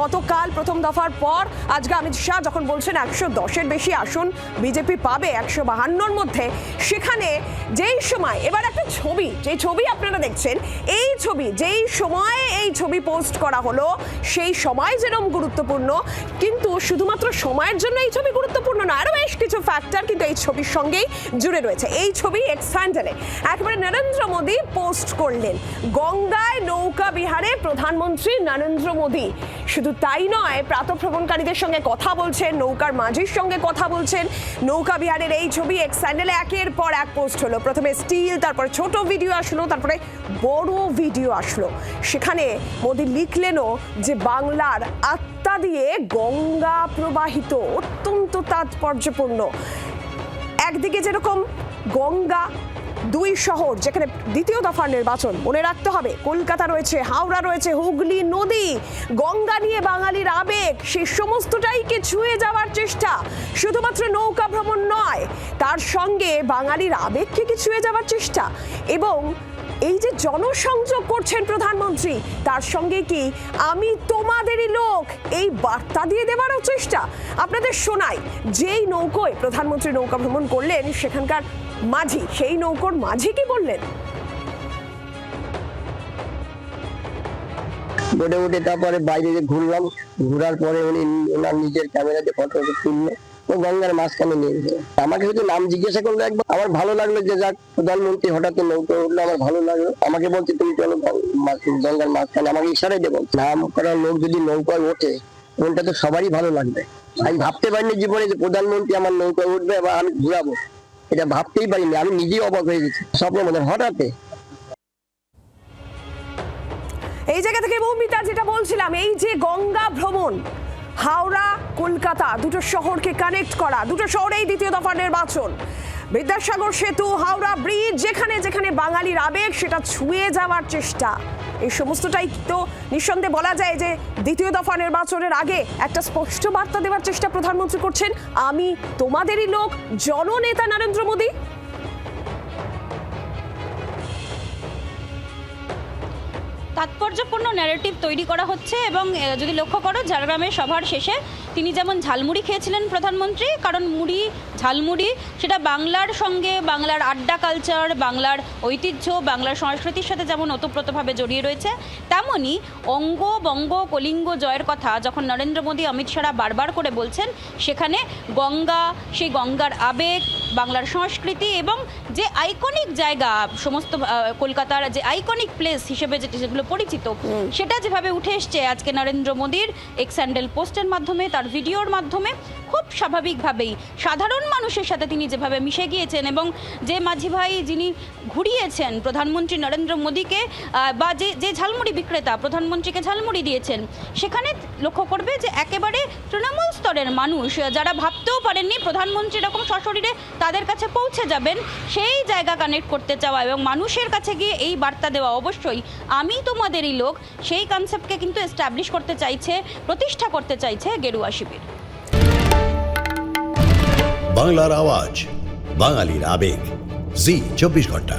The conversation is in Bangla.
গতকাল প্রথম দফার পর আজকে অমিত শাহ যখন বলছেন 110-এর বেশি আসন বিজেপি পাবে 152-র মধ্যে, সেখানে যেই সময় এবার একটা ছবি, যেই ছবি আপনারা দেখছেন, এই ছবি যেই সময়ে এই ছবি পোস্ট করা হলো সেই সময় যেরকম গুরুত্বপূর্ণ, কিন্তু শুধুমাত্র সময়ের জন্য এই ছবি গুরুত্বপূর্ণ না, আরও বেশ কিছু ফ্যাক্টর কিন্তু এই ছবির সঙ্গেই জুড়ে রয়েছে। এই ছবি এক্স হ্যান্ডেলে একেবারে নরেন্দ্র মোদী পোস্ট করলেন, গঙ্গায় নৌকা বিহারে প্রধানমন্ত্রী নরেন্দ্র মোদী। শুধু তাই নয়, প্রাতঃভ্রমণকারীদের সঙ্গে কথা বলছেন, নৌকার মাঝির সঙ্গে কথা বলছেন। নৌকা বিহারের এই ছবি এক্স হ্যান্ডেলে একের পর এক পোস্ট হলো। প্রথমে স্টিল, তারপরে ছোট ভিডিও আসলো, তারপরে বড় ভিডিও আসলো। সেখানে মোদী লিখলেনও যে বাংলার আত্মা দিয়ে গঙ্গা প্রবাহিত, অত্যন্ত তাৎপর্যপূর্ণ। একদিকে যেরকম গঙ্গা, দুই শহর যেখানে দ্বিতীয় দফার নির্বাচন, মনে রাখতে হবে কলকাতা রয়েছে, হাওড়া রয়েছে, হুগলি নদী, গঙ্গা নিয়ে বাঙালির আবেগ, সেই সমস্তটাইকে ছুঁয়ে যাওয়ার চেষ্টা। শুধুমাত্র নৌকা ভ্রমণ নয়, তার সঙ্গে বাঙালির আবেগকে কি ছুঁয়ে যাওয়ার চেষ্টা। এবং এই যে জনসংযোগ করছেন প্রধানমন্ত্রী, তার সঙ্গে কি আমি তোমাদেরই লোক এই বার্তা দিয়ে দেওয়ারও চেষ্টা। আপনাদের শোনাই, যেই নৌকোয় প্রধানমন্ত্রী নৌকা ভ্রমণ করলেন সেখানকার মাঝি, সেই নৌকোর মাঝি কি বললেন। বোটে উঠে তারপরে বাইরে ঘুরলাম, ঘোরার পরে উনি ওনার নিজের ক্যামেরাতে ফটো তুললো, ও গঙ্গার মাঝখানে নিয়ে গেছে। আমাকে শুধু নাম জিজ্ঞাসা করলো একবার, আমার ভালো লাগলো যে যাক প্রধানমন্ত্রী হঠাৎ নৌকা উঠলো, আমার ভালো লাগলো। আমাকে বলছে তুমি চলো গঙ্গার মাঝখানে, আমাকে ইশারাই দেবো। নাম করার লোক যদি নৌকায় ওঠে ওটা তো সবারই ভালো লাগবে। আমি ভাবতে পারিনি জীবনে যে প্রধানমন্ত্রী আমার নৌকায় উঠবে এবং আমি ঘুরাবো, এটা ভাবতেই পারিনি। আমি নিজেই অবাক হয়ে গেছি, স্বপ্নের মধ্যে হঠাৎ। এই জায়গা থেকে মৌমিতা যেটা বলছিলাম, এই যে গঙ্গা ভ্রমণ, হাওড়া কলকাতা দুটো শহরকে কানেক্ট করা, দুটো শহরেই দ্বিতীয় দফার নির্বাচন, বিদ্যাসাগর সেতু, হাওড়া ব্রিজ, যেখানে যেখানে বাঙালির আবেগ সেটা ছুঁয়ে যাওয়ার চেষ্টা। এই সমস্তটাই তো নিঃসন্দেহে বলা যায় যে দ্বিতীয় দফা নির্বাচনের আগে একটা স্পষ্ট বার্তা দেওয়ার চেষ্টা প্রধানমন্ত্রী করছেন, আমি তোমাদেরই লোক, জননেতা নরেন্দ্র মোদী। তাৎপর্যপূর্ণ ন্যারেটিভ তৈরি করা হচ্ছে। এবং যদি লক্ষ্য করো, ঝাড়গ্রামের সভার শেষে তিনি যেমন ঝালমুড়ি খেয়েছিলেন প্রধানমন্ত্রী, কারণ মুড়ি, ঝালমুড়ি সেটা বাংলার সঙ্গে, বাংলার আড্ডা কালচার, বাংলার ঐতিহ্য, বাংলার সংস্কৃতির সাথে যেমন ওতপ্রোতভাবে জড়িয়ে রয়েছে, তেমনই অঙ্গ বঙ্গ কলিঙ্গ জয়ের কথা যখন নরেন্দ্র মোদী, অমিত শাহ বারবার করে বলছেন, সেখানে গঙ্গা, সেই গঙ্গার আবেগ, বাংলার সংস্কৃতি এবং যে আইকনিক জায়গা, সমস্ত কলকাতার যে আইকনিক প্লেস হিসেবে যেগুলো পরিচিত, সেটা যেভাবে উঠে এসছে আজকে নরেন্দ্র মোদীর এক্স হ্যান্ডেল পোস্টের মাধ্যমে, তার ভিডিওর মাধ্যমে, খুব স্বাভাবিকভাবেই সাধারণ মানুষের সাথে তিনি যেভাবে মিশে গিয়েছেন এবং যে মাঝি ভাই যিনি ঘুরিয়েছেন প্রধানমন্ত্রী নরেন্দ্র মোদীকে, বা যে ঝালমুড়ি বিক্রেতা প্রধানমন্ত্রীকে ঝালমুড়ি দিয়েছেন, সেখানে লক্ষ্য করবে যে একেবারে তৃণমূল স্তরের মানুষ, যারা ভাবতেও পারেননি প্রধানমন্ত্রী এরকম সশরীরে তাদের কাছে পৌঁছে যাবেন, সেই জায়গা কানেক্ট করতে চাওয়া এবং মানুষের কাছে গিয়ে এই বার্তা দেওয়া, অবশ্যই আমি তোমাদেরই লোক, সেই কনসেপ্টকে কিন্তু এস্টাবলিশ করতে চাইছে, প্রতিষ্ঠা করতে চাইছে গেরুয়া শিবির। বাংলার আওয়াজ, বাঙালির আবেগ, জি 24 ঘন্টা।